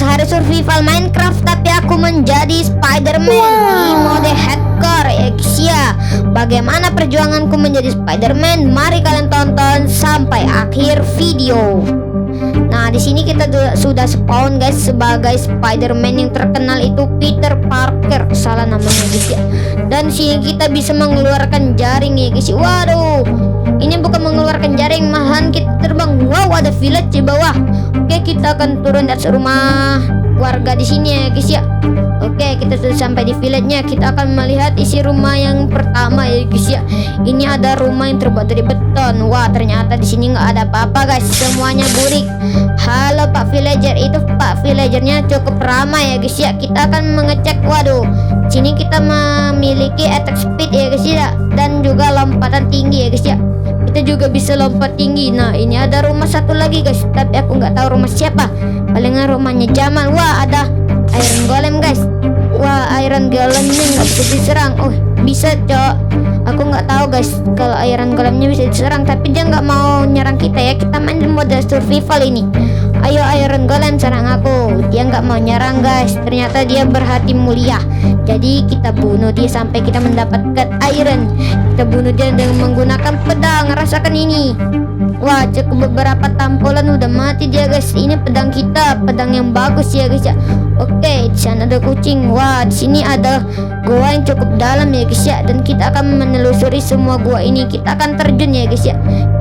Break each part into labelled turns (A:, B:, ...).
A: hari survival Minecraft, tapi aku menjadi Spider-Man di mode hardcore ya guys ya. Bagaimana perjuanganku menjadi Spider-Man? Mari kalian tonton sampai akhir video. Nah, di sini kita sudah spawn guys sebagai Spider-Man yang terkenal itu Peter Parker, salah namanya guys ya. Dan sini kita bisa mengeluarkan jaring ya guys. Waduh, ini bukan mengeluarkan jaring, malahan kita terbang. Wow, ada village di bawah. Oke, kita akan turun dari rumah warga di sini ya guys ya. Oke, kita sudah sampai di village-nya. Kita akan melihat isi rumah yang pertama ya guys ya. Ini ada rumah yang terbuat dari beton. Wah, ternyata di sini nggak ada apa-apa guys. Semuanya burik. Halo Pak Villager, itu Pak Villagernya cukup ramai ya guys ya. Kita akan mengecek. Waduh, sini kita memiliki attack speed ya guys ya, dan juga lompatan tinggi ya guys ya. Kita juga bisa lompat tinggi. Nah, ini ada rumah satu lagi guys, tapi aku nggak tahu rumah siapa. Palingan rumahnya Jamal. Wah, ada Iron Golem guys. Wah, Iron Golemnya nggak bisa diserang. Oh, bisa cok. Aku nggak tahu guys kalau Iron Golemnya bisa diserang, tapi dia nggak mau nyerang kita ya. Kita main di mode survival ini. Ayo Iron Golem serang aku. Dia nggak mau nyerang guys. Ternyata dia berhati mulia. Jadi kita bunuh dia sampai kita mendapatkan iron. Kita bunuh dia dengan menggunakan pedang. Rasakan ini. Wah, cukup beberapa tampolan udah mati dia guys. Ini pedang kita, pedang yang bagus ya guys ya. Oke, di sana ada kucing. Wah, di sini ada gua yang cukup dalam ya guys ya. Dan kita akan menelusuri semua gua ini. Kita akan terjun ya guys ya.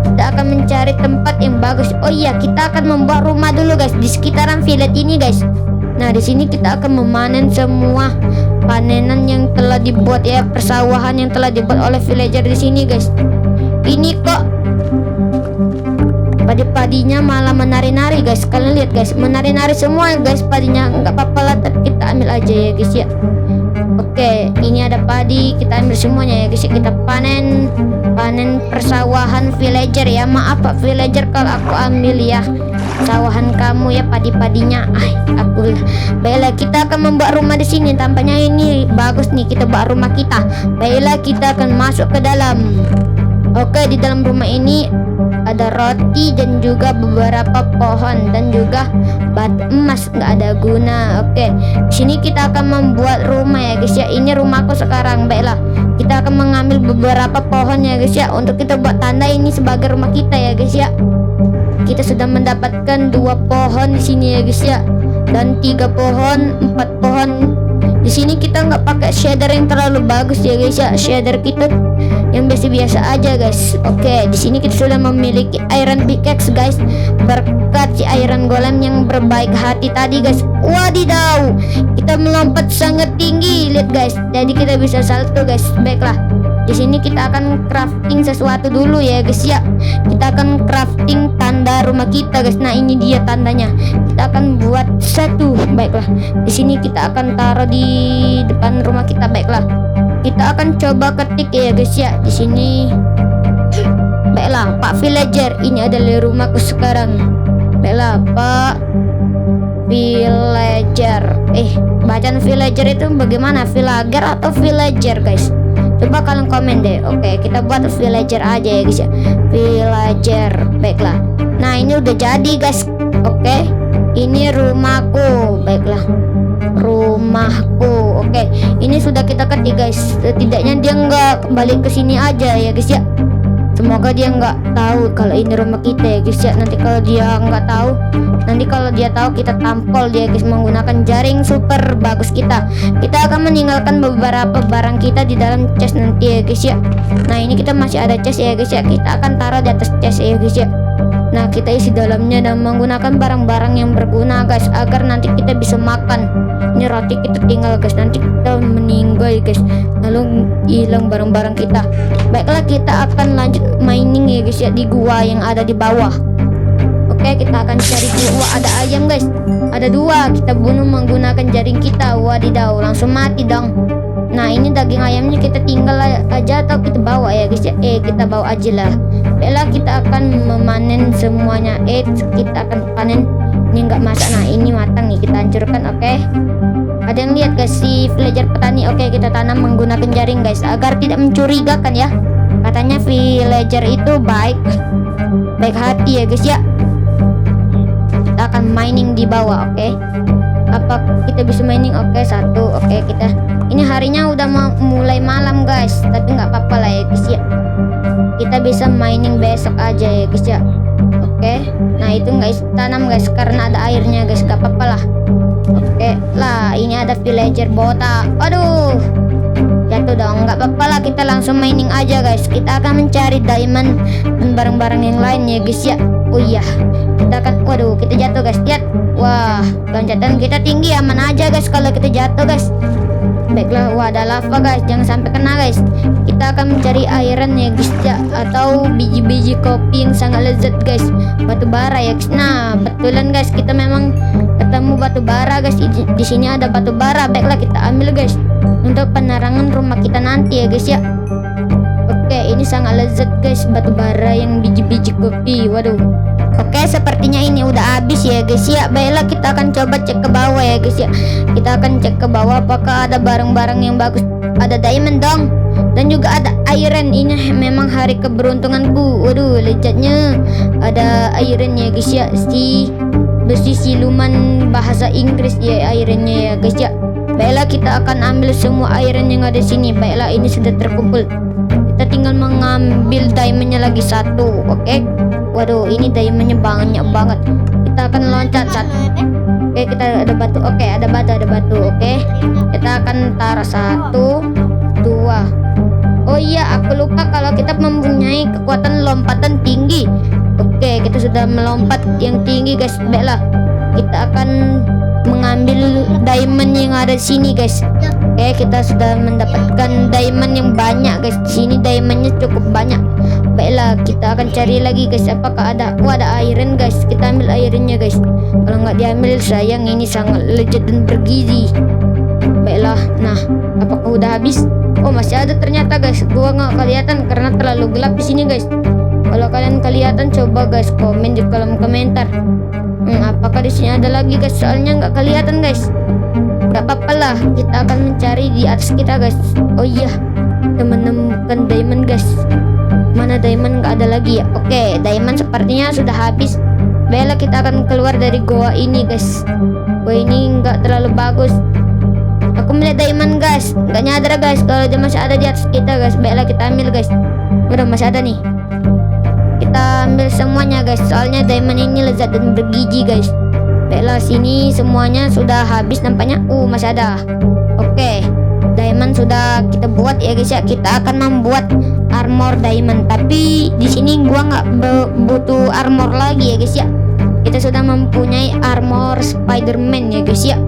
A: Kita akan mencari tempat yang bagus. Oh iya, kita akan membuat rumah dulu guys di sekitaran village ini guys. Nah, di sini kita akan memanen semua panenan yang telah dibuat ya, persawahan yang telah dibuat oleh villager di sini guys. Ini kok padi-padinya malah menari-nari guys. Kalian lihat guys, menari-nari semua guys padinya. Nggak apa-apa lah, tapi kita ambil aja ya guys ya. Oke, ini ada padi, kita ambil semuanya ya guys ya. Kita panen persawahan villager ya. Maaf Pak Villager kalau aku ambil ya sawahan kamu ya, padi-padinya. Baiklah, kita akan membuat rumah di sini. Tampaknya ini bagus nih, kita buat rumah kita. Baiklah, kita akan masuk ke dalam. Oke, di dalam rumah ini ada roti dan juga beberapa pohon dan juga batu emas, nggak ada guna. Oke, sini kita akan membuat rumah ya guys ya. Ini rumahku sekarang. Baiklah, kita akan mengambil beberapa pohon ya guys ya, untuk kita buat tanda ini sebagai rumah kita ya guys ya. Kita sudah mendapatkan 2 pohon di sini ya guys ya, dan 3 pohon, 4 pohon. Di sini kita nggak pakai shader yang terlalu bagus ya guys ya. Shader kita yang biasa-biasa aja guys. Oke, di sini kita sudah memiliki iron pickaxe guys, berkat si Iron Golem yang berbaik hati tadi guys. Wadidaw, kita melompat sangat tinggi, lihat guys. Jadi kita bisa salto guys. Baiklah, di sini kita akan crafting sesuatu dulu ya guys ya. Kita akan crafting tanda rumah kita guys. Nah, ini dia tandanya. Kita akan buat satu. Baiklah, di sini kita akan taruh di depan rumah kita. Baiklah, kita akan coba ketik ya guys ya di sini. Baiklah, Pak Villager, ini adalah rumahku sekarang. Baiklah, Pak Villager. Bacaan villager itu bagaimana? Villager atau villager guys? Coba kalian komen deh. Oke, kita buat villager aja ya guys ya. Villager. Baiklah. Nah, ini udah jadi guys. Oke, ini rumahku. Baiklah, rumahku. Oke, ini sudah kita ketik guys. Setidaknya dia nggak balik ke sini aja ya guys ya. Semoga dia nggak tahu kalau ini rumah kita ya guys ya. Nanti kalau dia nggak tahu, nanti kalau dia tahu kita tampol dia guys menggunakan jaring super bagus kita. Kita akan meninggalkan beberapa barang kita di dalam chest nanti ya guys ya. Nah, ini kita masih ada chest ya guys ya. Kita akan taruh di atas chest ya guys ya. Nah, kita isi dalamnya dan menggunakan barang-barang yang berguna guys, agar nanti kita bisa makan. Ini roti kita tinggal guys, nanti kita meninggal guys, lalu hilang barang-barang kita. Baiklah, kita akan lanjut mining ya guys ya di gua yang ada di bawah. Oke, kita akan cari gua. Ada ayam guys, ada 2. Kita bunuh menggunakan jaring kita. Wadidaw, langsung mati dong. Nah, ini daging ayamnya kita tinggal aja atau kita bawa ya guys ya. Kita bawa aja lah. Baiklah, kita akan memanen semuanya. Kita akan panen. Ini nggak masak. Nah, ini matang nih, kita hancurkan. Oke, ada yang lihat guys si villager petani. Oke, kita tanam menggunakan jaring guys, agar tidak mencurigakan ya. Katanya villager itu baik hati ya guys ya. Kita akan mining di bawah. Oke, Apa kita bisa mining? Oke, satu. Oke, kita ini harinya udah mulai malam guys, tapi nggak apa-apa lah ya guys ya. Kita bisa mining besok aja ya guys ya. Oke, nah itu guys tanam guys karena ada airnya guys, nggak apa-apa lah. Oke lah, ini ada villager botak. Aduh, jatuh dong, nggak apa-apa lah, kita langsung mining aja guys. Kita akan mencari diamond dan barang-barang yang lain ya guys ya. Oh iya, kita akan, waduh, kita jatuh guys, lihat. Wah, loncatan kita tinggi, aman aja guys kalau kita jatuh guys. Baiklah, wah ada lava guys, jangan sampai kena guys. Kita akan mencari iron ya guys ya, atau biji-biji kopi yang sangat lezat guys, batu bara ya guys. Nah betulan guys, kita memang ketemu batu bara guys. Di sini ada batu bara. Baiklah, kita ambil guys untuk penerangan rumah kita nanti ya guys ya. Oke, ini sangat lezat guys, batu bara yang biji-biji kopi. Waduh. Oke, sepertinya ini udah habis ya guys ya. Baiklah, kita akan coba cek ke bawah ya guys ya. Kita akan cek ke bawah apakah ada barang-barang yang bagus. Ada diamond dong, dan juga ada iron. Ini memang hari keberuntunganku. Waduh, lezatnya ada iron ya guys ya. Si besi siluman bahasa Inggris ya ironnya ya guys ya. Baiklah, kita akan ambil semua iron yang ada sini. Baiklah, ini sudah terkumpul. Kita tinggal mengambil diamondnya lagi satu. Oke. Waduh, ini diamondnya banyak banget. Kita akan loncat satu. Oke, kita ada batu. Oke, ada batu. Oke, kita akan taruh satu, dua. Oh iya, aku lupa kalau kita mempunyai kekuatan lompatan tinggi. Oke, kita sudah melompat yang tinggi guys. Baiklah, kita akan mengambil diamond yang ada di sini guys. Oke, kita sudah mendapatkan diamond yang banyak guys. Di sini diamondnya cukup banyak. Baiklah, kita akan cari lagi guys, apakah ada. Wah, ada iron guys, kita ambil ironnya guys. Kalau nggak diambil sayang, ini sangat lezat dan bergizi. Baiklah, nah apakah udah habis? Oh, masih ada ternyata guys. Gua nggak kelihatan karena terlalu gelap di sini guys. Kalau kalian kelihatan, coba guys komen di kolom komentar. Apakah di sini ada lagi guys? Soalnya nggak kelihatan guys. Gak apa-apa lah, kita akan mencari di atas kita guys. Oh iya, kita menemukan diamond guys. Mana diamond? Nggak ada lagi ya. Oke, diamond sepertinya sudah habis. Baiklah, kita akan keluar dari goa ini guys. Goa ini nggak terlalu bagus. Aku melihat diamond guys, nggak nyadar guys kalau dia masih ada di atas kita guys. Baiklah, kita ambil guys. Udah masih ada nih. Kita ambil semuanya guys, soalnya diamond ini lezat dan bergizi guys. Baiklah, sini semuanya sudah habis nampaknya. Masih ada. Oke, diamond sudah kita buat ya guys ya. Kita akan membuat armor diamond, tapi di sini gua nggak butuh armor lagi ya guys ya. Kita sudah mempunyai armor Spider-Man ya guys ya.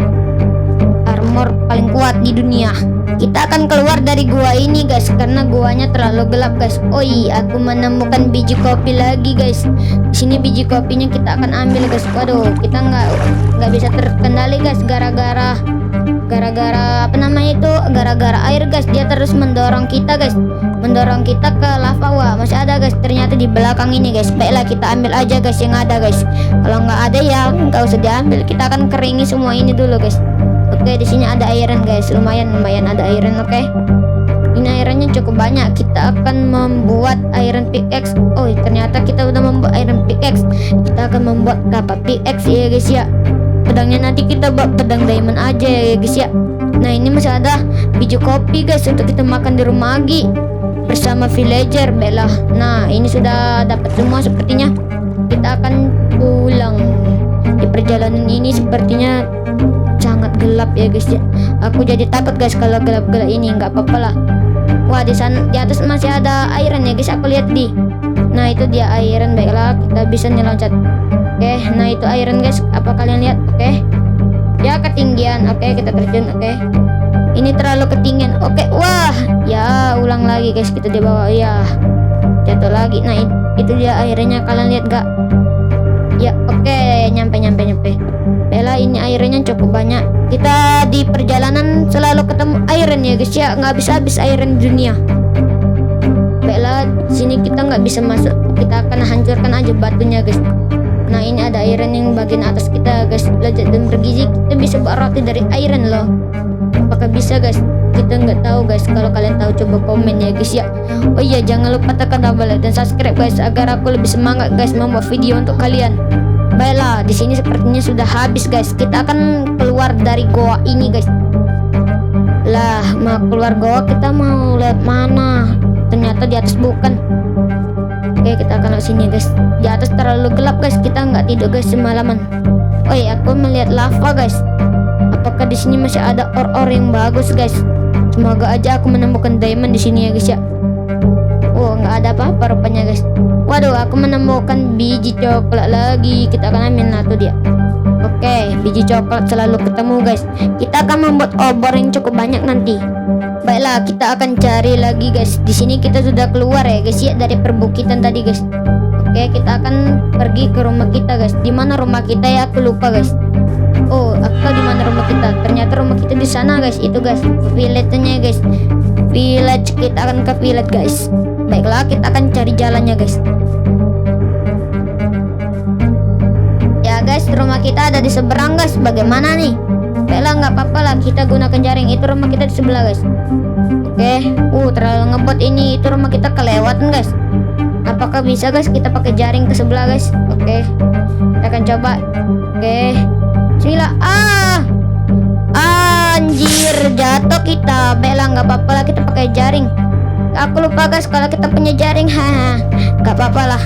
A: Armor paling kuat di dunia. Kita akan keluar dari gua ini guys, karena guanya terlalu gelap guys. Oh iya, aku menemukan biji kopi lagi guys. Di sini biji kopinya kita akan ambil guys. Waduh, kita nggak bisa terkendali guys, gara-gara apa namanya itu, gara-gara air guys. Dia terus mendorong kita guys, mendorong kita ke lava. Wah, masih ada guys ternyata di belakang ini guys. Baiklah, kita ambil aja guys yang ada guys. Kalau nggak ada ya nggak usah diambil. Kita akan keringi semua ini dulu guys. Oke, di sini ada iron guys, lumayan ada iron. Oke, ini ironnya cukup banyak. Kita akan membuat iron pickaxe. Oh, ternyata kita udah membuat iron pickaxe. Kita akan membuat kapak pickaxe ya guys ya. Pedangnya nanti kita buat pedang diamond aja ya guys ya. Nah, ini masih ada biji kopi guys untuk kita makan di rumah Agi bersama villager. Baiklah, nah ini sudah dapat semua sepertinya. Kita akan pulang. Di perjalanan ini sepertinya sangat gelap ya guys ya. Aku jadi takut guys kalau gelap-gelap ini. Nggak apa-apa lah. Wah, di sana di atas masih ada iron ya guys. Aku lihat di. Nah, itu dia iron. Baiklah, kita bisa nih loncat. Oke, nah itu iron guys. Apa kalian lihat? Oke. Ya, ketinggian. Oke, kita terjun. Oke. Ini terlalu ketinggian. Oke, wah. Ya, ulang lagi guys. Kita di bawah. Ya. Jatuh lagi. Nah, itu dia ironnya. Kalian lihat gak? Ya, oke, nyampe. Bella, ini ironnya cukup banyak. Kita di perjalanan selalu ketemu iron ya guys ya, nggak habis-habis iron dunia. Bella, sini kita nggak bisa masuk. Kita akan hancurkan aja batunya guys. Nah, ini ada iron yang bagian atas kita guys, lezat dan bergizi. Kita bisa buat roti dari iron loh. Apakah bisa guys? Kita nggak tahu guys. Kalau kalian tahu coba komen ya guys ya. Oh iya, jangan lupa tekan tombol like dan subscribe guys, agar aku lebih semangat guys membuat video untuk kalian. Baiklah, di sini sepertinya sudah habis guys. Kita akan keluar keluar dari goa ini guys. Lah, mau keluar goa kita mau lewat mana? Ternyata di atas bukan. Oke, kita akan lewat sini guys. Di atas terlalu gelap guys, kita nggak tidur guys semalaman. Oi, aku melihat lava guys. Apakah di sini masih ada ore yang bagus guys? Semoga aja aku menemukan diamond di sini ya guys ya. Oh, nggak ada apa-apa rupanya guys. Waduh, aku menemukan biji coklat lagi. Kita akan ambil satu dia. Oke, biji coklat selalu ketemu guys. Kita akan membuat obor yang cukup banyak nanti. Baiklah, kita akan cari lagi guys. Di sini kita sudah keluar ya guys ya dari perbukitan tadi guys. Oke, kita akan pergi ke rumah kita guys. Di mana rumah kita ya? Aku lupa guys. Oh, aku di mana rumah kita? Ternyata rumah kita di sana guys. Itu guys, village-nya guys. Village, kita akan ke village guys. Baiklah, kita akan cari jalannya guys. Ya guys, rumah kita ada di seberang guys. Bagaimana nih? Baiklah, nggak apa-apa lah. Kita gunakan jaring. Itu rumah kita di sebelah guys. Oke. Terlalu ngebot ini. Itu rumah kita kelewatan guys. Apakah bisa guys kita pakai jaring ke sebelah guys? Oke. Kita akan coba. Oke. Bismillah. Anjir, jatuh kita. Baiklah, nggak apa-apa lah, kita pakai jaring. Aku lupa guys kalau kita punya jaring. Nggak apa-apa lah.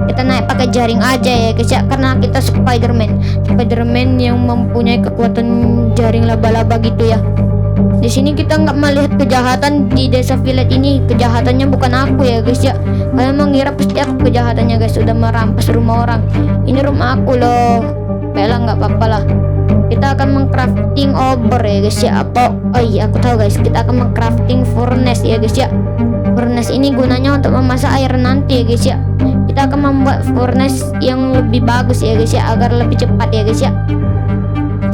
A: Kita naik pakai jaring aja ya guys ya, karena kita Spiderman yang mempunyai kekuatan jaring laba-laba gitu ya. Di sini kita nggak melihat kejahatan di desa village ini. Kejahatannya bukan aku ya guys ya. Kalian mengira pasti aku kejahatannya guys, sudah merampas rumah orang. Ini rumah aku loh. Baiklah, nggak apa-apa lah. Kita akan mengcrafting obor ya guys ya. Oh iya, aku tahu guys. Kita akan mengcrafting furnace ya guys ya. Furnace ini gunanya untuk memasak air nanti ya guys ya. Kita akan membuat furnace yang lebih bagus ya guys ya, agar lebih cepat ya guys ya.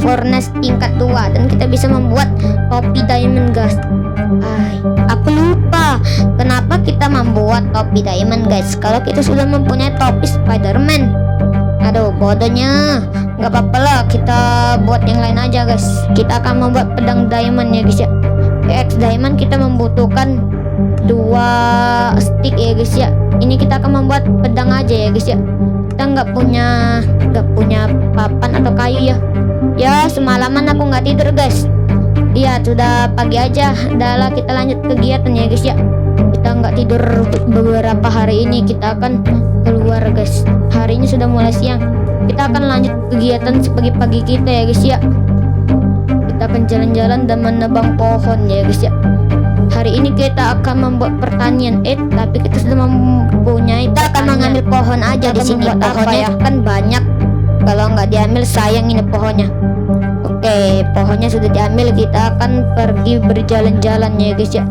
A: Furnace tingkat 2 dan kita bisa membuat topi diamond guys. Aku lupa kenapa kita membuat topi diamond guys kalau kita sudah mempunyai topi Spiderman. Aduh, bodohnya. Nggak apa-apa lah, kita buat yang lain aja guys. Kita akan membuat pedang diamond ya guys ya. X diamond kita membutuhkan 2 stick ya guys ya. Ini kita akan membuat pedang aja ya guys ya. Kita nggak punya papan atau kayu ya. Ya, semalaman aku nggak tidur guys. Iya, sudah pagi aja. Udahlah, kita lanjut kegiatan ya guys ya. Kita nggak tidur beberapa hari ini. Kita akan keluar guys. Hari ini sudah mulai siang. Kita akan lanjut kegiatan pagi-pagi kita ya guys ya. Kita akan jalan-jalan dan menebang pohon ya guys ya. Hari ini kita akan membuat pertanian. Tapi kita sudah mempunyai. Kita akan mengambil pohon aja di sini. Pohonnya kan banyak. Kalau nggak diambil sayang ini pohonnya. Oke, pohonnya sudah diambil. Kita akan pergi berjalan-jalan ya guys ya.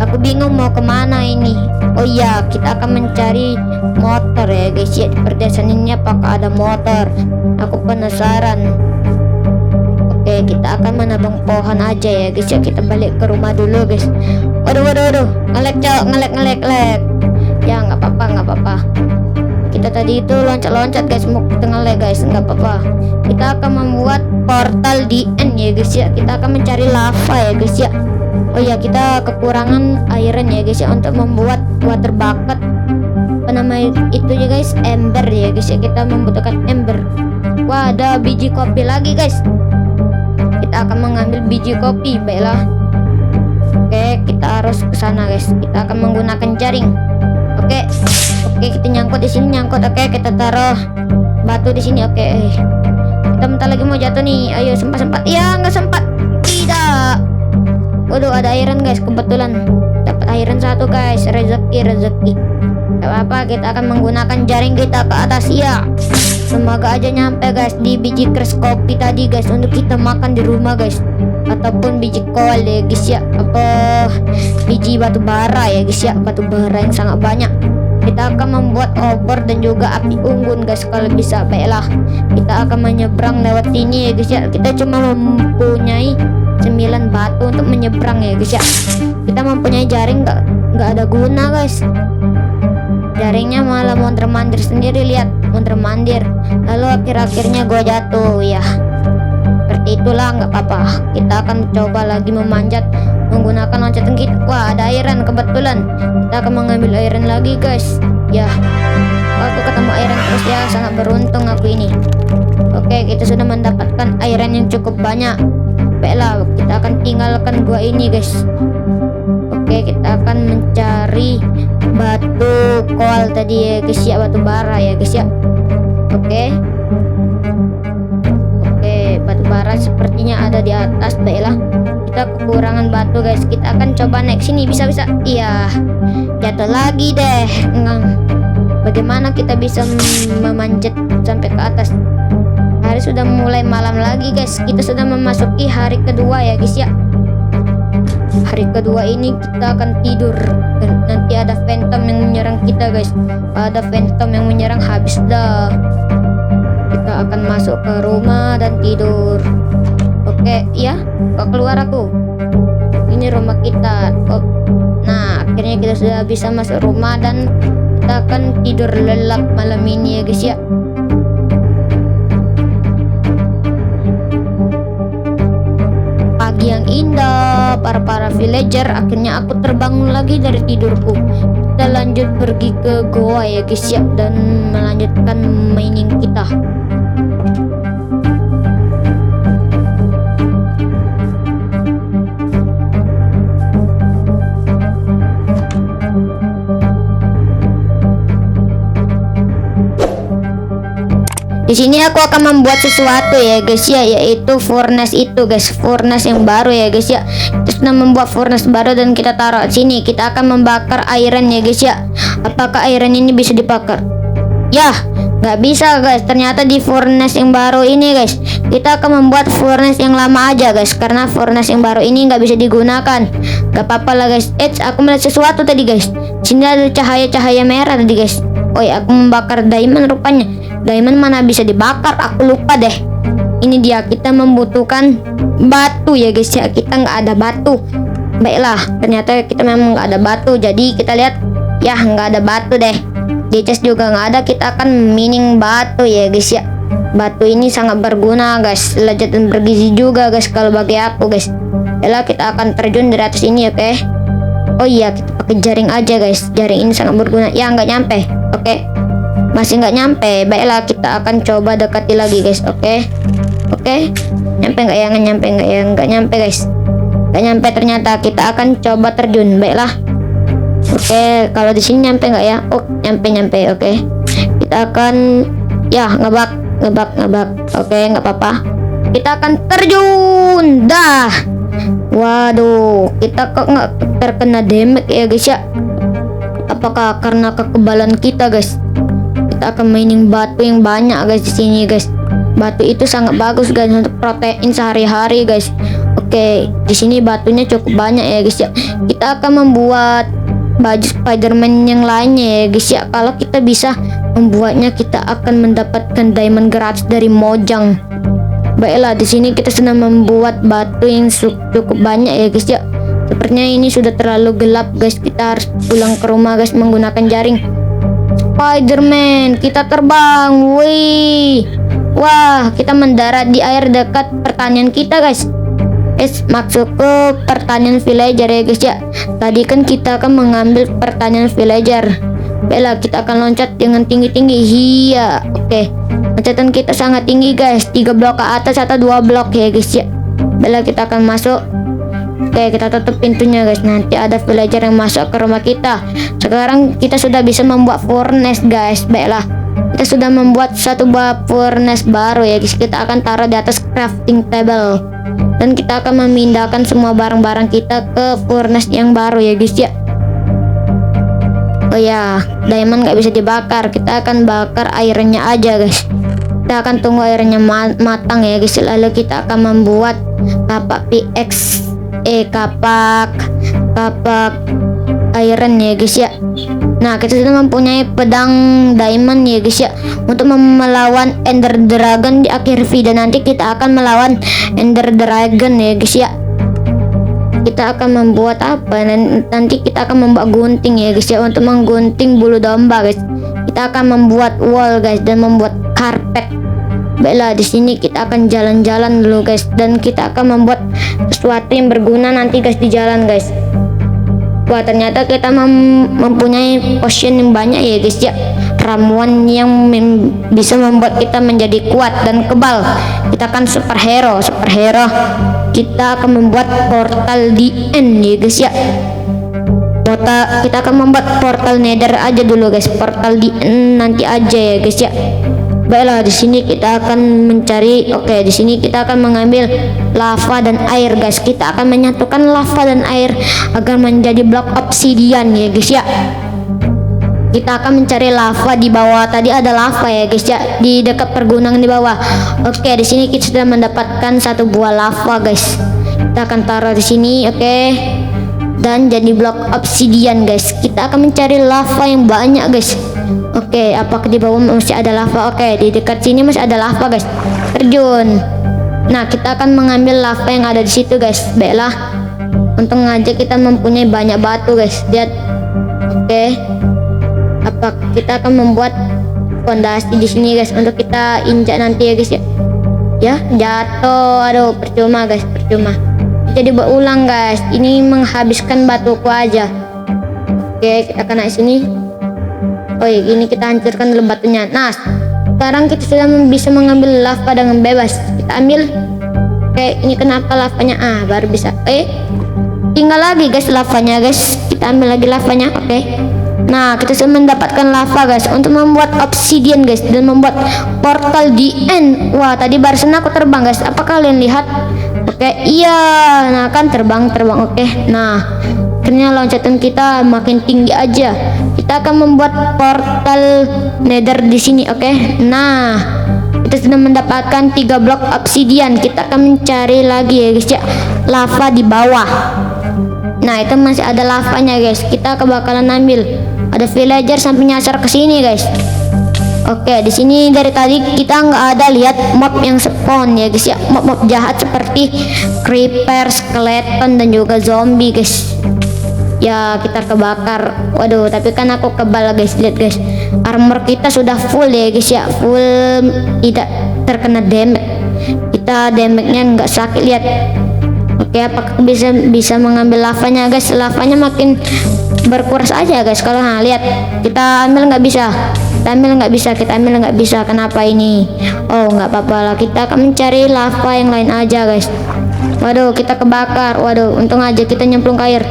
A: Aku bingung mau kemana ini. Oh iya, kita akan mencari motor ya guys ya. Di perdesaan ini apakah ada motor? Aku penasaran. Oke, kita akan menabang pohon aja ya guys ya. Kita balik ke rumah dulu guys. Waduh. Ngelek. Ya nggak apa-apa. Kita tadi itu loncat-loncat guys, mau ngelek guys, nggak apa-apa. Kita akan membuat portal di end ya guys ya. Kita akan mencari lava ya guys ya. Oh ya, kita kekurangan iron ya guys ya untuk membuat water bucket. Apa nama itu ya guys? Ember ya guys ya. Kita membutuhkan ember. Wah, ada biji kopi lagi guys. Kita akan mengambil biji kopi. Baiklah. Oke, kita harus ke sana guys. Kita akan menggunakan jaring. Oke, kita nyangkut di sini, Oke, kita taruh batu di sini. Oke. Kita bentar lagi mau jatuh nih. Ayo, sempat. Ya, nggak sempat. Tidak. Waduh, ada iron guys, kebetulan dapat iron 1 guys. Rezeki. Gak apa-apa, kita akan menggunakan jaring kita ke atas ya. Semoga aja nyampe guys di biji keras kopi tadi guys, untuk kita makan di rumah guys. Ataupun biji kol ya guys ya. Apa biji batu bara ya guys ya. Batu bara yang sangat banyak. Kita akan membuat obor dan juga api unggun guys kalau bisa. Baiklah, kita akan menyeberang lewat sini ya guys ya. Kita cuma mempunyai 9 batu untuk menyeberang ya guys ya. Kita mempunyai jaring nggak ada guna guys. Jaringnya malah mondar-mandir sendiri, lihat, mondar-mandir. Lalu akhir-akhirnya gue jatuh ya. Seperti itulah, nggak apa-apa. Kita akan coba lagi memanjat menggunakan loncatan kita. Wah, ada iron kebetulan. Kita akan mengambil iron lagi guys. Ya, aku ketemu iron terus ya, sangat beruntung aku ini. Oke, kita sudah mendapatkan iron yang cukup banyak. Baiklah, kita akan tinggalkan gua ini guys. Oke, kita akan mencari batu kol tadi ya guys ya, batu bara ya guys ya. Oke, batu bara sepertinya ada di atas. Baiklah, kita kekurangan batu guys. Kita akan coba naik sini. Bisa. Iya, jatuh lagi deh. Bagaimana kita bisa memanjat sampai ke atas? Hari sudah mulai malam lagi guys. Kita sudah memasuki hari kedua ya guys ya. Hari kedua ini kita akan tidur. Dan nanti ada phantom yang menyerang kita guys. Ada phantom yang menyerang, habis dah. Kita akan masuk ke rumah dan tidur. Oke, ya, kok keluar aku. Ini rumah kita. Nah, akhirnya kita sudah bisa masuk rumah dan kita akan tidur lelap malam ini ya guys ya. Pagi yang indah para villager. Akhirnya aku terbangun lagi dari tidurku. Kita lanjut pergi ke goa ya guys ya, dan melanjutkan mining kita. Di sini aku akan membuat sesuatu ya guys ya, yaitu furnace itu guys, furnace yang baru ya guys ya. Kita sudah membuat furnace baru dan kita taruh sini. Kita akan membakar iron ya guys ya. Apakah iron ini bisa dibakar? Ya, nggak bisa guys. Ternyata di furnace yang baru ini guys, kita akan membuat furnace yang lama aja guys, karena furnace yang baru ini nggak bisa digunakan. Gak apa-apa lah guys. Aku melihat sesuatu tadi guys. Sini ada cahaya-cahaya merah tadi guys. Oh ya, aku membakar diamond rupanya. Diamond mana bisa dibakar, aku lupa deh. Ini dia, kita membutuhkan batu ya guys ya. Kita nggak ada batu. Baiklah, ternyata kita memang nggak ada batu. Jadi kita lihat, ya nggak ada batu deh. Di chest juga nggak ada. Kita akan mining batu ya guys ya. Batu ini sangat berguna guys, lezat dan bergizi juga guys kalau bagi aku guys. Baiklah, kita akan terjun dari atas ini, oke? Oh iya, kita pakai jaring aja guys. Jaring ini sangat berguna. Ya nggak nyampe, oke? Masih nggak nyampe. Baiklah, kita akan coba dekati lagi guys. Oke, nyampe nggak ya? Nggak nyampe guys. Nggak nyampe ternyata. Kita akan coba terjun. Baiklah. Oke, kalau di sini nyampe nggak ya? Oh, nyampe. Oke, kita akan ngebak. Oke, nggak apa-apa. Kita akan terjun. Dah. Waduh, kita kok nggak terkena damage ya guys ya? Apakah karena kekebalan kita guys? Kita akan mining batu yang banyak guys di sini guys. Batu itu sangat bagus guys untuk protein sehari-hari guys. Oke, di sini batunya cukup banyak ya guys ya. Kita akan membuat baju Spiderman yang lainnya ya guys ya. Kalau kita bisa membuatnya, kita akan mendapatkan diamond gratis dari Mojang. Baiklah, di sini kita sedang membuat batu yang cukup banyak ya guys ya. Sepertinya ini sudah terlalu gelap guys. Kita harus pulang ke rumah guys menggunakan jaring. Spiderman, kita terbang. Wih. Wah, kita mendarat di air dekat pertanian kita guys. Masuk ke pertanian villager ya guys ya. Tadi kan kita akan mengambil pertanian villager. Baiklah, kita akan loncat dengan tinggi-tinggi. Iya, oke. Loncatan kita sangat tinggi guys. 3 blok ke atas atau 2 blok ya guys ya. Baiklah, kita akan masuk. Oke, kita tutup pintunya guys. Nanti ada villager yang masuk ke rumah kita. Sekarang kita sudah bisa membuat furnace guys. Baiklah, kita sudah membuat satu buah furnace baru ya guys. Kita akan taruh di atas crafting table. Dan kita akan memindahkan semua barang-barang kita ke furnace yang baru ya guys ya. Oh ya, diamond nggak bisa dibakar. Kita akan bakar ironnya aja guys. Kita akan tunggu ironnya matang ya guys. Lalu kita akan membuat kapak PX, kapak iron ya guys ya. Nah, kita sudah mempunyai pedang diamond ya guys ya, untuk melawan Ender Dragon di akhir video nanti. Kita akan melawan Ender Dragon ya guys ya. Kita akan membuat apa? Nanti kita akan membuat gunting ya guys ya, untuk menggunting bulu domba guys. Kita akan membuat wall guys dan membuat karpet. Baiklah, di sini kita akan jalan-jalan dulu guys, dan kita akan membuat sesuatu yang berguna nanti guys di jalan guys. Wah, ternyata kita mempunyai potion yang banyak ya guys ya. ramuan yang bisa membuat kita menjadi kuat dan kebal. Kita kan superhero. Kita akan membuat portal di end ya guys ya. Kita akan membuat portal nether aja dulu guys. Portal di end nanti aja ya guys ya. Baiklah, di sini kita akan mencari. Oke, di sini kita akan mengambil lava dan air guys. Kita akan menyatukan lava dan air agar menjadi blok obsidian ya guys ya. Kita akan mencari lava di bawah. Tadi ada lava ya guys ya, di dekat pergunungan di bawah. Oke, di sini kita sudah mendapatkan satu buah lava guys. Kita akan taruh di sini, oke. Dan jadi blok obsidian guys. Kita akan mencari lava yang banyak guys. Oke, apakah di bawah masih ada lava? Oke, di dekat sini masih ada lava guys. Terjun. Nah, kita akan mengambil lava yang ada di situ guys. Baiklah. Untung aja kita mempunyai banyak batu guys. Lihat. Oke. Kita akan membuat fondasi di sini guys untuk kita injak nanti ya guys ya. Ya, jatuh. Aduh, percuma guys, percuma. Jadi berulang guys. Ini menghabiskan batuku aja. Oke, kita akan naik sini. Oh iya, ini kita hancurkan dulu batunya. Nah, sekarang kita sudah bisa mengambil lava dengan bebas. Kita ambil. Oke, ini kenapa lavanya? Baru bisa. Tinggal lagi guys lavanya guys. Kita ambil lagi lavanya. Oke. Nah, kita sudah mendapatkan lava guys untuk membuat obsidian guys dan membuat portal di end. Wah, tadi barusan aku terbang guys. Apa kalian lihat? Oke, iya. Nah, kan terbang. Oke. Nah, akhirnya loncatan kita makin tinggi aja. Kita akan membuat portal nether di sini, oke. Nah, kita sudah mendapatkan 3 blok obsidian. Kita akan mencari lagi ya guys ya, lava di bawah. Nah, itu masih ada lavanya guys. Kita bakalan ambil. Ada villager sampai nyasar ke sini guys. Oke, di sini dari tadi kita nggak ada lihat mob yang spawn ya guys ya. Mob jahat seperti creeper, skeleton dan juga zombie guys. Ya, kita kebakar. Waduh, tapi kan aku kebal guys. Lihat guys, armor kita sudah full ya guys ya, full, tidak terkena damage. Kita damage-nya nggak sakit. Lihat. Oke, apakah bisa mengambil lavanya guys? Lavanya makin berkuras aja guys. Kalau lihat, kita ambil nggak bisa. Kita ambil nggak bisa. Kenapa ini? Oh, nggak apa-apa lah. Kita akan mencari lava yang lain aja guys. Waduh, kita kebakar. Waduh, untung aja kita nyemplung ke air.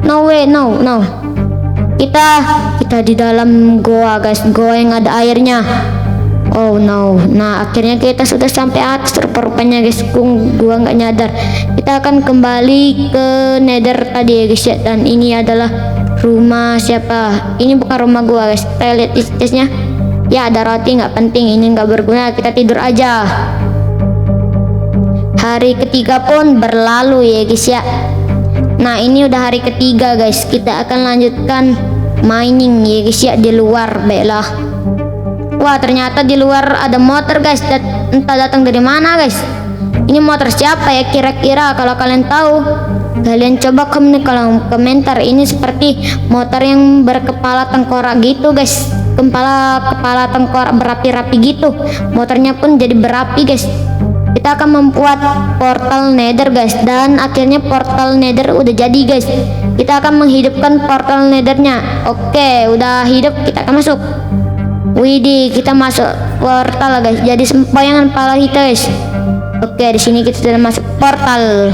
A: No way, no. Kita di dalam goa guys, goa yang ada airnya. Oh no. Nah, akhirnya kita sudah sampai atas rupanya guys. Gua nggak nyadar. Kita akan kembali ke nether tadi ya guys ya. Dan ini adalah rumah siapa? Ini bukan rumah gua guys. Kita lihat chestnya. Ya, ada roti, nggak penting. Ini nggak berguna. Kita tidur aja. Hari ketiga pun berlalu ya guys ya. Nah, ini udah hari ketiga guys. Kita akan lanjutkan mining ya guys ya di luar. Baiklah. Wah, ternyata di luar ada motor guys. Entah datang dari mana guys. Ini motor siapa ya kira-kira? Kalau kalian tahu, kalian coba kolom komentar. Ini seperti motor yang berkepala tengkorak gitu guys. Kepala tengkorak berapi-rapi gitu. Motornya pun jadi berapi guys. Kita akan membuat portal nether guys. Dan akhirnya portal nether udah jadi guys. Kita akan menghidupkan portal nethernya. Oke, udah hidup. Kita akan masuk. Widih, kita masuk portal guys. Jadi sempoyangan pala kita guys. Oke, di sini kita sudah masuk portal.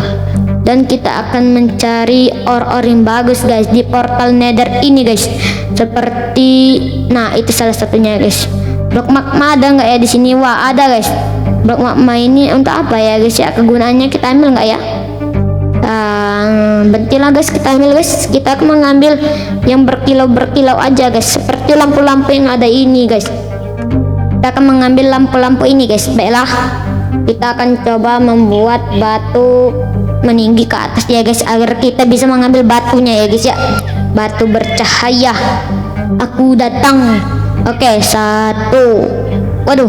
A: Dan kita akan mencari ore yang bagus guys di portal nether ini guys. Seperti, nah itu salah satunya guys. Blok magma ada nggak ya di sini? Wah, ada guys. Blok magma ini untuk apa ya guys ya? Kegunaannya kita ambil nggak ya? Bentilah guys, kita ambil guys. Kita akan mengambil yang berkilau-berkilau aja guys. Seperti lampu-lampu yang ada ini guys. Kita akan mengambil lampu-lampu ini guys. Baiklah, kita akan coba membuat batu meninggi ke atas ya guys, agar kita bisa mengambil batunya ya guys ya. Batu bercahaya. Aku datang. Oke, 1. Waduh,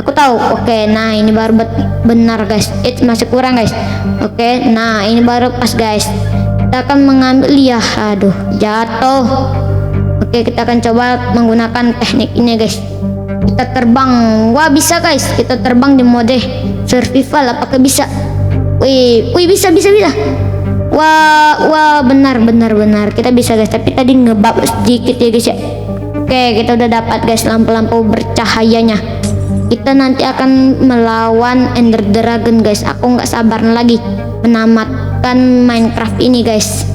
A: aku tahu. Oke, nah ini baru benar guys. Masih kurang guys. Oke, nah ini baru pas guys. Kita akan mengambil ya. Aduh, jatuh. Oke, kita akan coba menggunakan teknik ini guys. Kita terbang. Wah, bisa guys. Kita terbang di mode survival. Apakah bisa? Wih, bisa. Wah, benar. Kita bisa guys. Tapi tadi ngebab sedikit ya guys ya. Oke, Oke, kita udah dapat guys lampu-lampu bercahayanya. Kita nanti akan melawan Ender Dragon guys. Aku nggak sabar lagi menamatkan Minecraft ini guys.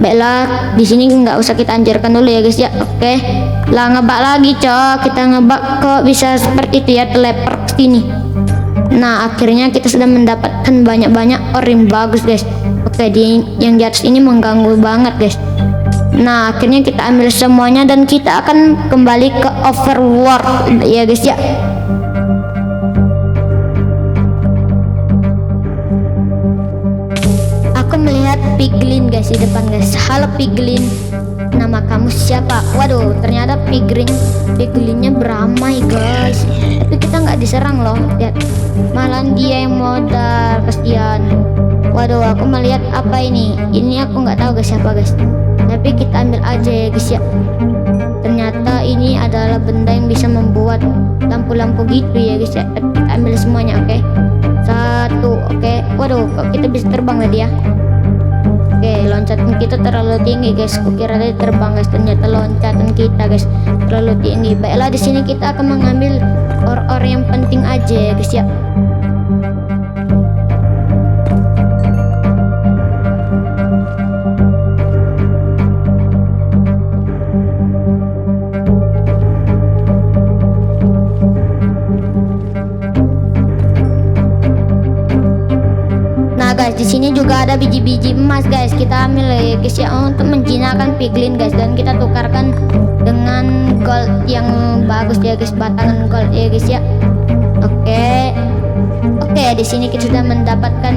A: Baiklah, di sini nggak usah kita anjurkan dulu ya guys ya. Oke, lah ngebak lagi cok. Kita ngebak kok bisa seperti itu ya, teleport ke sini. Nah, akhirnya kita sudah mendapatkan banyak-banyak ore yang bagus guys. Oke, yang di atas ini mengganggu banget guys. Nah, akhirnya kita ambil semuanya dan kita akan kembali ke overworld ya guys ya. Aku melihat piglin guys di depan guys. Halo piglin, nama kamu siapa? Waduh, ternyata piglinnya beramai guys. Tapi kita nggak diserang loh. Lihat, malah dia yang modal, kasihan. Waduh, aku melihat apa ini? Ini aku nggak tahu guys siapa guys. Tapi kita ambil aja ya guys ya. Ternyata ini adalah benda yang bisa membuat lampu-lampu gitu ya guys ya. Kita ambil semuanya, oke. Satu, oke. Waduh, kok kita bisa terbang tadi ya? Oke, loncatan kita terlalu tinggi guys. Kukira tadi terbang guys, ternyata loncatan kita guys terlalu tinggi. Baiklah, di sini kita akan mengambil ore-ore yang penting aja ya guys ya. Guys, di sini juga ada biji-biji emas guys. Kita ambil ya guys ya untuk menjinakkan piglin guys, dan kita tukarkan dengan gold yang bagus ya guys, batangan gold ya guys ya. Oke, di sini kita sudah mendapatkan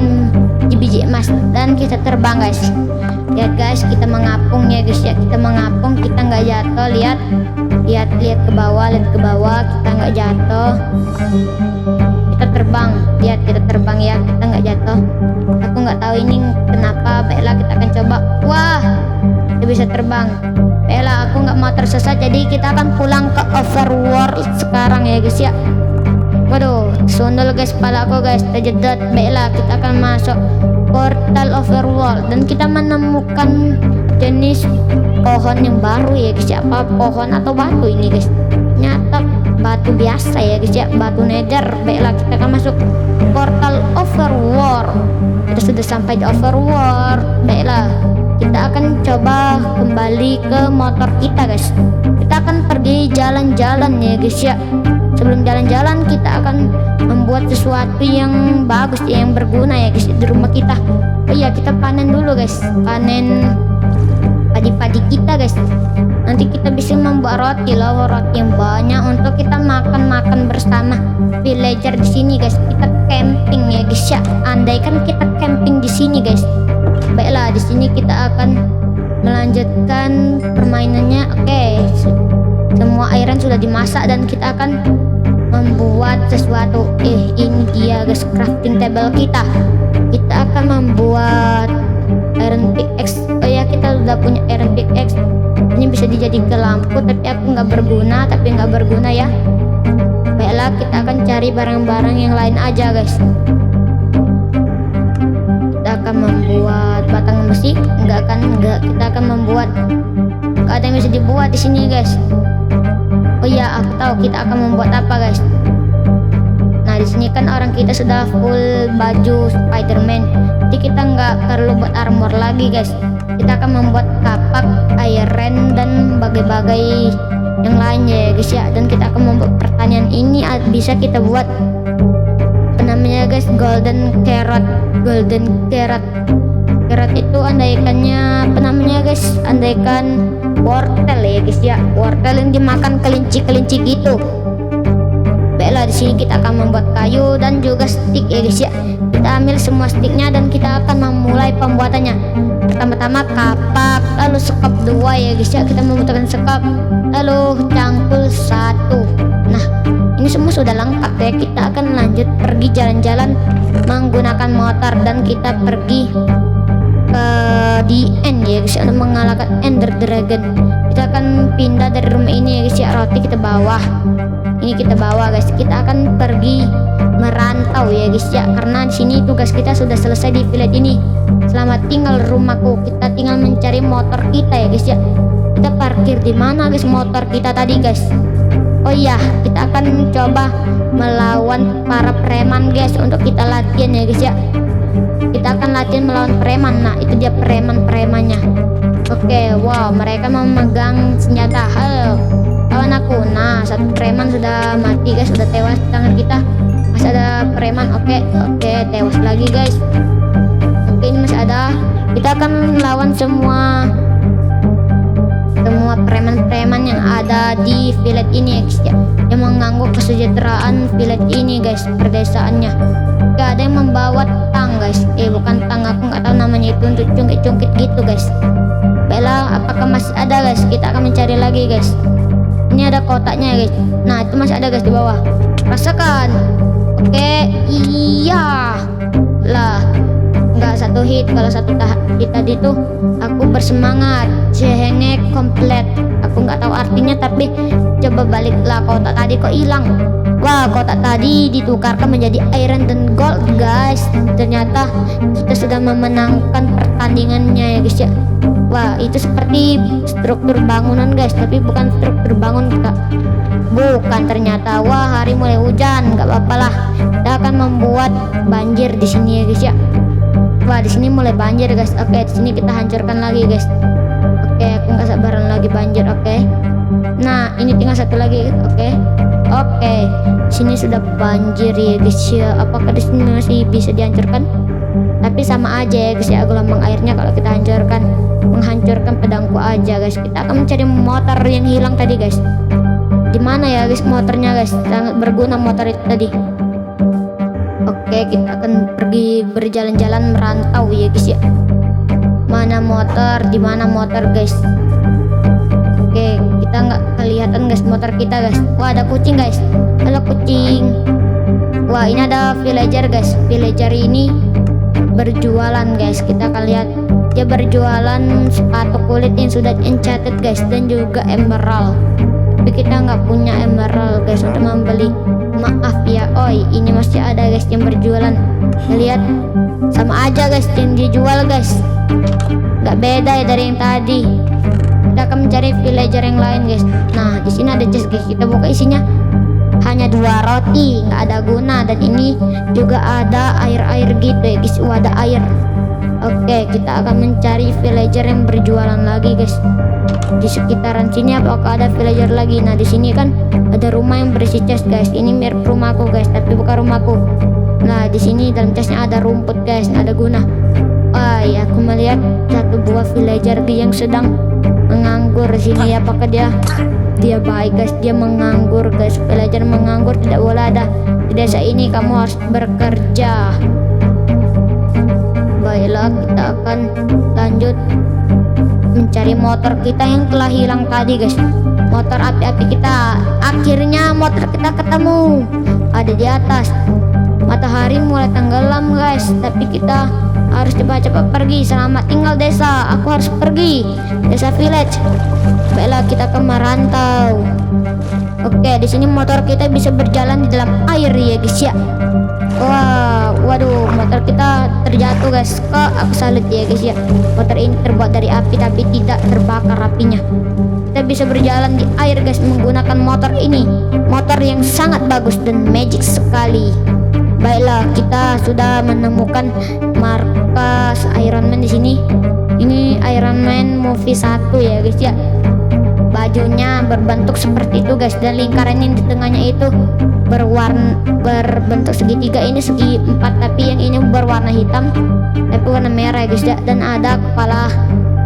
A: biji-biji emas dan kita terbang guys. Lihat guys, kita mengapung ya guys ya. Kita mengapung, kita nggak jatuh. Lihat ke bawah, kita nggak jatuh. Kita terbang, lihat kita terbang ya, kita nggak jatuh. Aku nggak tahu ini kenapa. Baiklah, kita akan coba. Wah, kita bisa terbang. Baiklah, aku nggak mau tersesat, jadi kita akan pulang ke overworld sekarang ya guys ya. Waduh, sundul guys kepala aku guys, terjedot. Baiklah, kita akan masuk portal overworld dan kita menemukan jenis pohon yang baru ya guys ya. Apa pohon atau batu ini guys? Ternyata batu biasa ya guys ya, batu nether. Baiklah, kita akan masuk portal overworld. Kita sudah sampai di overworld. Baiklah, kita akan coba kembali ke motor kita guys. Kita akan pergi jalan-jalan ya guys ya. Sebelum jalan-jalan kita akan membuat sesuatu yang bagus ya, yang berguna ya guys di rumah kita. Oh iya, kita panen dulu guys, panen padi-padi kita guys. Nanti kita bisa membuat roti loh, roti yang banyak untuk kita makan bersama villager di sini guys. Kita camping ya guys ya. Andaikan kita camping di sini guys. Baiklah, di sini kita akan melanjutkan permainannya. Oke, semua iron sudah dimasak dan kita akan membuat sesuatu. Ini dia guys crafting table kita. Kita akan membuat iron pickaxe. Oh ya, kita udah punya iron pickaxe. Ini bisa dijadikan lampu, tapi aku nggak berguna ya. Baiklah, kita akan cari barang-barang yang lain aja guys. Kita akan membuat batang besi. Enggak, kita akan membuat, nggak ada yang bisa dibuat di sini guys. Oh iya, aku tahu kita akan membuat apa guys. Nah, di sini kan orang kita sudah full baju Spiderman, jadi kita nggak perlu buat armor lagi guys. Kita akan membuat kapak, iron dan berbagai yang lainnya ya guys ya. Dan kita akan membuat pertanian ini bisa kita buat apa namanya guys, golden carrot. Carrot itu andaikannya apa namanya guys, andaikan wortel ya guys ya, wortel yang dimakan kelinci gitu. Baiklah, di sini kita akan membuat kayu dan juga stick ya guys ya. Kita ambil semua sticknya dan kita akan memulai pembuatannya. Pertama-tama kapak, lalu sekop 2 ya guys ya. Kita membutuhkan sekop, lalu cangkul 1. Nah, ini semua sudah lengkap ya. Kita akan lanjut pergi jalan-jalan menggunakan motor dan kita pergi ke the end ya guys, untuk mengalahkan Ender Dragon. Kita akan pindah dari rumah ini ya guys ya. Roti kita bawa, ini kita bawa guys. Kita akan pergi merantau ya guys ya, karena di sini tugas kita sudah selesai di village ini. Selamat tinggal rumahku. Kita tinggal mencari motor kita ya guys ya. kita parkir di mana guys motor kita tadi guys? Oh iya, kita akan coba melawan para preman guys. Untuk kita latihan ya guys ya. Kita akan latihan melawan preman. Nah itu dia premannya. Oke, wow, mereka memegang senjata. Halo, lawan aku. Nah, satu preman sudah mati guys, sudah tewas di tangan kita. Masih ada preman. Oke, tewas lagi guys. Oke, ini masih ada. Kita akan melawan semua preman-preman yang ada di village ini ya guys ya, yang mengganggu kesejahteraan village ini guys, perdesaannya. Gak ada yang membawa tang guys, bukan tang, aku nggak tahu namanya itu, untuk cungkit-cungkit gitu guys. Baiklah, apakah masih ada guys? Kita akan mencari lagi guys. Ini ada kotaknya guys. Nah itu masih ada guys di bawah, rasakan. Oke, iya lah, nggak satu hit. Kalau satu hit tadi tuh aku bersemangat, cehenge komplit. Aku nggak tahu artinya, tapi coba baliklah, kotak tadi kok hilang. Wah, kotak tadi ditukarkan menjadi iron dan gold guys. Ternyata kita sudah memenangkan pertandingannya ya guys ya. Wah, itu seperti struktur bangunan guys, tapi bukan struktur bangun kak. Bukan ternyata. Wah, hari mulai hujan, nggak apa-apa lah. Kita akan membuat banjir di sini ya guys ya. Wah, di sini mulai banjir guys. Oke, di sini kita hancurkan lagi guys. Oke, aku nggak sabaran lagi banjir. Oke. Nah, ini tinggal satu lagi. Oke. Sini sudah banjir ya guys ya. Apakah di sini masih bisa dihancurkan? Tapi sama aja ya guys ya, gelombang airnya kalau kita hancurkan, menghancurkan pedangku aja guys. Kita akan mencari motor yang hilang tadi guys. Di mana ya guys motornya guys? Sangat berguna motor itu tadi. Oke, kita akan pergi berjalan-jalan merantau ya guys ya. Mana motor? Di mana motor guys? Oke, kita nggak kelihatan guys motor kita guys. Wah, ada kucing guys. Halo kucing. Wah, ini ada villager guys. Villager ini berjualan guys. Kita akan lihat dia berjualan sepatu kulit yang sudah enchanted guys, dan juga emerald. Tapi kita nggak punya emerald guys untuk membeli. Maaf ya. Oi, ini masih ada guys yang berjualan. Lihat, sama aja guys yang dijual guys. Nggak beda ya dari yang tadi. Kita akan mencari villager yang lain guys. Nah, di sini ada chest guys. Kita buka, isinya hanya 2 roti, nggak ada guna. Dan ini juga ada air gitu ya guys. Wah, ada air. Oke, kita akan mencari villager yang berjualan lagi guys. Di sekitaran sini apakah ada villager lagi? Nah, di sini kan ada rumah yang berisi chest guys. Ini mirip rumahku guys, tapi bukan rumahku. Nah, di sini dalam chestnya ada rumput guys, nggak ada guna. Wah, ya, aku melihat satu buah villager yang sedang menganggur di sini. Apakah dia baik guys? Dia menganggur guys. Villager menganggur tidak boleh ada di desa ini. Kamu harus bekerja. Baiklah, kita akan lanjut mencari motor kita yang telah hilang tadi guys. Motor api-api kita. Akhirnya motor kita ketemu, ada di atas. Matahari mulai tenggelam guys, tapi kita harus cepat-cepat pergi. Selamat tinggal desa. Aku harus pergi desa village. Baiklah, kita akan merantau. Oke, di sini motor kita bisa berjalan di dalam air ya guys ya. Wah, waduh, motor kita terjatuh guys. Kok aku salut ya guys ya. Motor ini terbuat dari api tapi tidak terbakar apinya. Kita bisa berjalan di air guys menggunakan motor ini. Motor yang sangat bagus dan magic sekali. Baiklah, kita sudah menemukan markas Iron Man di sini. Ini Iron Man movie 1 ya guys ya. Bajunya berbentuk seperti itu guys, dan lingkaran yang di tengahnya itu berbentuk segitiga. Ini segi 4, tapi yang ini berwarna hitam tapi warna merah ya guys ya. Dan ada kepala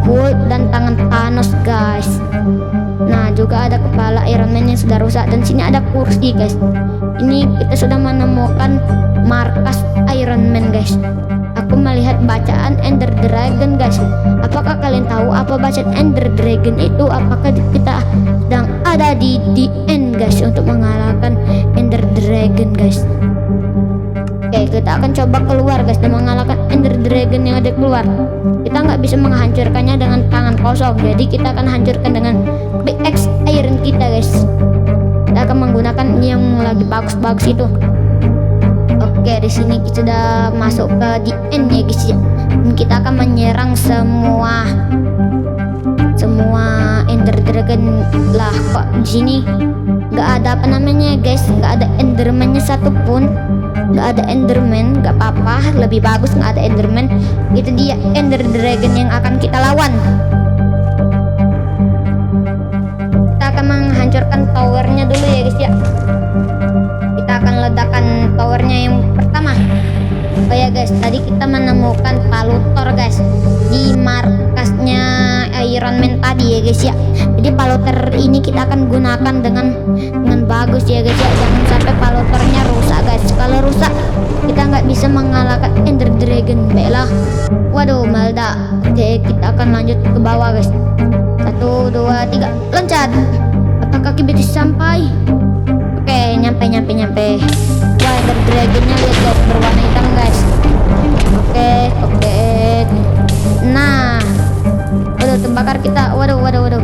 A: Hulk dan tangan Thanos guys. Nah, juga ada kepala Iron Man yang sudah rusak, dan sini ada kursi guys. Ini kita sudah menemukan markas Iron Man guys. Aku melihat bacaan Ender Dragon guys. Apakah kalian tahu apa bacaan Ender Dragon itu? Apakah kita sedang ada di the end guys untuk mengalahkan Ender Dragon guys? Oke, kita akan coba keluar guys dan mengalahkan Ender Dragon yang ada keluar. Kita nggak bisa menghancurkannya dengan tangan kosong, jadi kita akan hancurkan dengan pickaxe iron kita guys. Kita akan menggunakan yang lagi bagus-bagus itu. Oke, di sini kita sudah masuk ke the end ya guys ya. Dan kita akan menyerang semua semua Ender Dragon lah. Kok di sini nggak ada apa namanya guys, nggak ada Enderman-nya satupun, nggak ada Enderman. Nggak apa-apa, lebih bagus nggak ada Enderman. Itu dia Ender Dragon yang akan kita lawan. Kita akan menghancurkan towernya dulu ya guys ya. Kita akan ledakan towernya yang pertama. Oh ya guys, tadi kita menemukan palutor guys di markasnya Iron Man tadi ya guys ya. Jadi palutor ini kita akan gunakan dengan bagus ya guys ya. Jangan sampai palutornya rusak guys. Kalau rusak kita nggak bisa mengalahkan Ender Dragon. Baiklah. Waduh, meledak. Oke, kita akan lanjut ke bawah guys. 1, 2, 3, loncat. Apakah kita bisa sampai? Oke, nyampe. Wah, Ender Dragonnya lihat guys, berwarna hitam guys. Oke. Nah, waduh, terbakar kita. Waduh.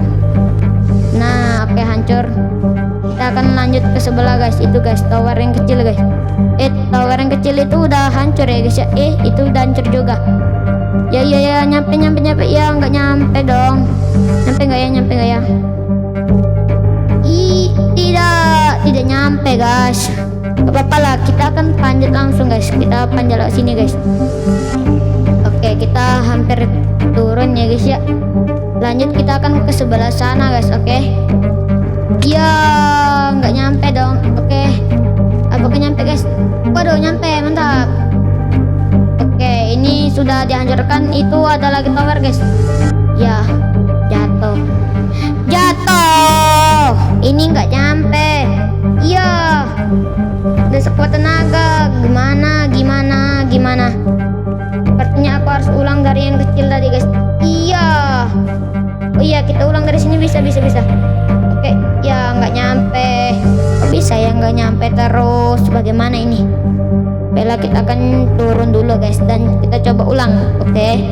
A: Nah, oke, hancur. Kita akan lanjut ke sebelah guys. Itu guys, tower yang kecil guys. Tower yang kecil itu udah hancur ya guys ya. Itu udah hancur juga. Ya, nyampe. Ya, nggak nyampe dong. Nyampe nggak ya? Tidak nyampe guys. Gak apa-apa lah, kita akan panjat langsung guys. Kita panjat ke sini guys. Oke, kita hampir turun ya guys ya. Lanjut, kita akan ke sebelah sana guys. Oke. Ya, nggak nyampe dong. Oke. Apakah nyampe guys? Waduh, nyampe, mantap. Oke, ini sudah dihancurkan. Itu ada lagi tower guys. Ya, jatuh. Ini nggak nyampe. Iya, udah sekuat tenaga. Gimana? Sepertinya aku harus ulang dari yang kecil tadi guys. Iya. Oh iya, kita ulang dari sini bisa. Oke, ya nggak nyampe. Kok bisa ya nggak nyampe terus? Bagaimana ini? Bella, kita akan turun dulu guys dan kita coba ulang. Oke.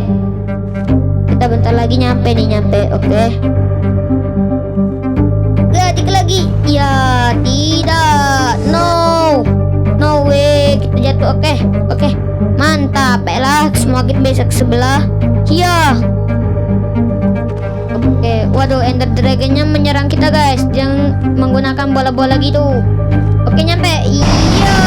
A: Kita bentar lagi nyampe. Oke. Lagi. Ya, tidak. No way. Kita jatuh. Oke. Mantap. Baiklah, semua kita bisa ke sebelah. Ya. Oke. Waduh, Ender Dragonnya menyerang kita guys. Jangan menggunakan bola-bola gitu. Oke, nyampe. Iya.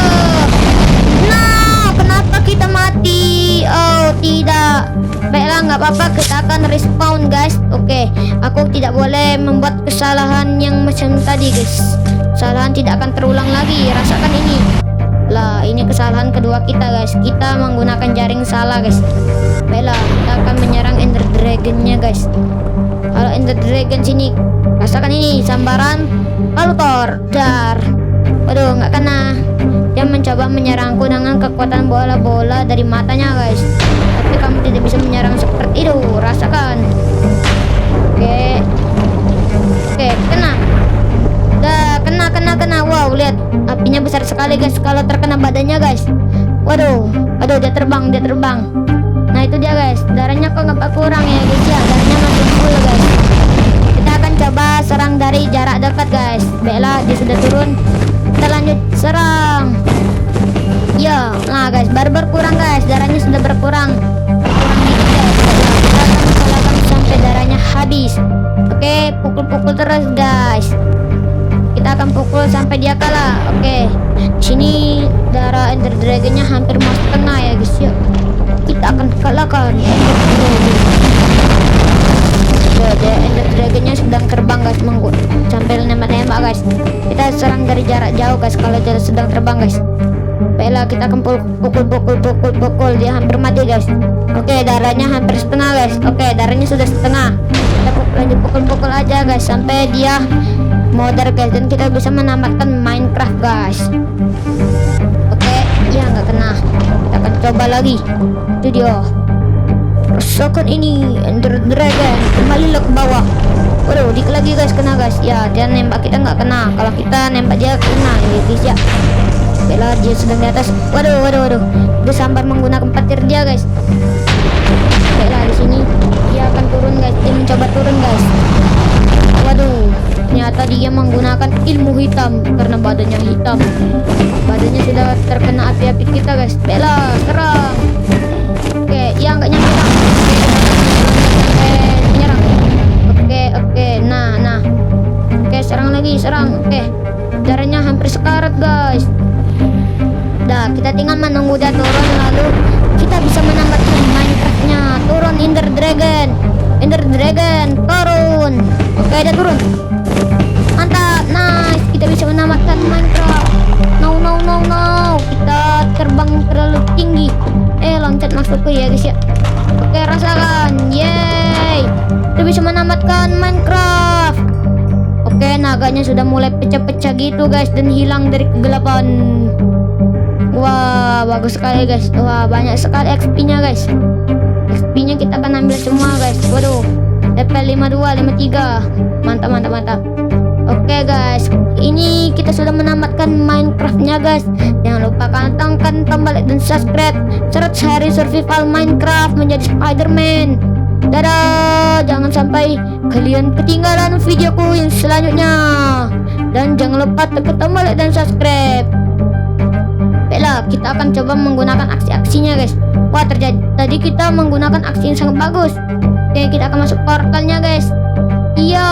A: Nah, kenapa kita mati? Oh, tidak. Baiklah, nggak apa-apa, kita akan respawn guys. Oke, aku tidak boleh membuat kesalahan yang macam tadi guys. Kesalahan tidak akan terulang lagi. Rasakan ini. Lah, ini kesalahan kedua kita guys. Kita menggunakan jaring salah guys. Baiklah, kita akan menyerang Ender Dragonnya guys. Kalau Ender Dragon sini, rasakan ini sambaran palutor. Dar. Waduh, nggak kena. Dia mencoba menyerangku dengan kekuatan bola-bola dari matanya guys. Tapi kamu tidak bisa menyerang seperti itu. Rasakan. Oke, kena. Kena. Wow, lihat apinya besar sekali guys. Kalau terkena badannya guys. Waduh, dia terbang. Nah, itu dia guys. Darahnya kok nggak berkurang ya guys ya. Darahnya masih full guys. Kita akan coba serang dari jarak dekat guys. Baiklah, dia sudah turun. Kita lanjut serang. Ya, nah guys, baru berkurang guys. Darahnya sudah berkurang dikit guys. Kita akan mencolokkan sampai darahnya habis. Oke, pukul terus guys. Kita akan pukul sampai dia kalah. Oke, sini darah Ender Dragonnya hampir mau setengah ya guys ya. Kita akan kalahkan Ender Dragon. Ender Dragonnya sedang terbang guys, sambil nembak guys. Kita serang dari jarak jauh guys kalau dia sedang terbang guys. Baiklah, kita akan pukul. Dia hampir mati guys. Oke, darahnya hampir setengah guys. Oke, darahnya sudah setengah. Kita lanjut pukul aja guys sampai dia modar guys, dan kita bisa menamatkan Minecraft guys. Oke, ya nggak kena. Kita akan coba lagi. Itu dia. Rasakan ini Ender Dragon. Kembalilah ke bawah. Waduh, dikit lagi guys, kena guys. Ya, dia nembak kita nggak kena. Kalau kita nembak dia kena ya guys ya. Bella, dia sedang di atas. Waduh. Dia sambar menggunakan petir dia guys. Bella di sini. Dia akan turun guys. Dia mencoba turun guys. Waduh, ternyata dia menggunakan ilmu hitam karena badannya hitam. Badannya sudah terkena api-api kita guys. Bella, serang. Oke, ya nggak nyampe. Menyerang. Oke, mudah turun, lalu kita bisa menamatkan Minecraftnya. Turun Ender Dragon. Ender Dragon turun. Oke, dia turun. Mantap, nice. Kita bisa menamatkan Minecraft. No. Kita terbang terlalu tinggi. Loncat maksudku ya guys ya. Oke, rasakan. Yeay. Kita bisa menamatkan Minecraft. Oke, naganya sudah mulai pecah-pecah gitu guys, dan hilang dari kegelapan. Wah, bagus sekali guys. Wah, banyak sekali XP-nya guys. XP-nya kita akan ambil semua guys. Waduh, level 52, 53. Mantap. Oke guys, ini kita sudah menamatkan Minecraft-nya guys. Jangan lupa tekan tombol like dan subscribe. Search Hari Survival Minecraft menjadi Spider-Man. Dadah, jangan sampai kalian ketinggalan videoku yang selanjutnya. Dan jangan lupa tekan tombol like dan subscribe. Baiklah, kita akan coba menggunakan aksi-aksinya guys. Wah, tadi kita menggunakan aksi yang sangat bagus. Oke, kita akan masuk portalnya guys. Iya,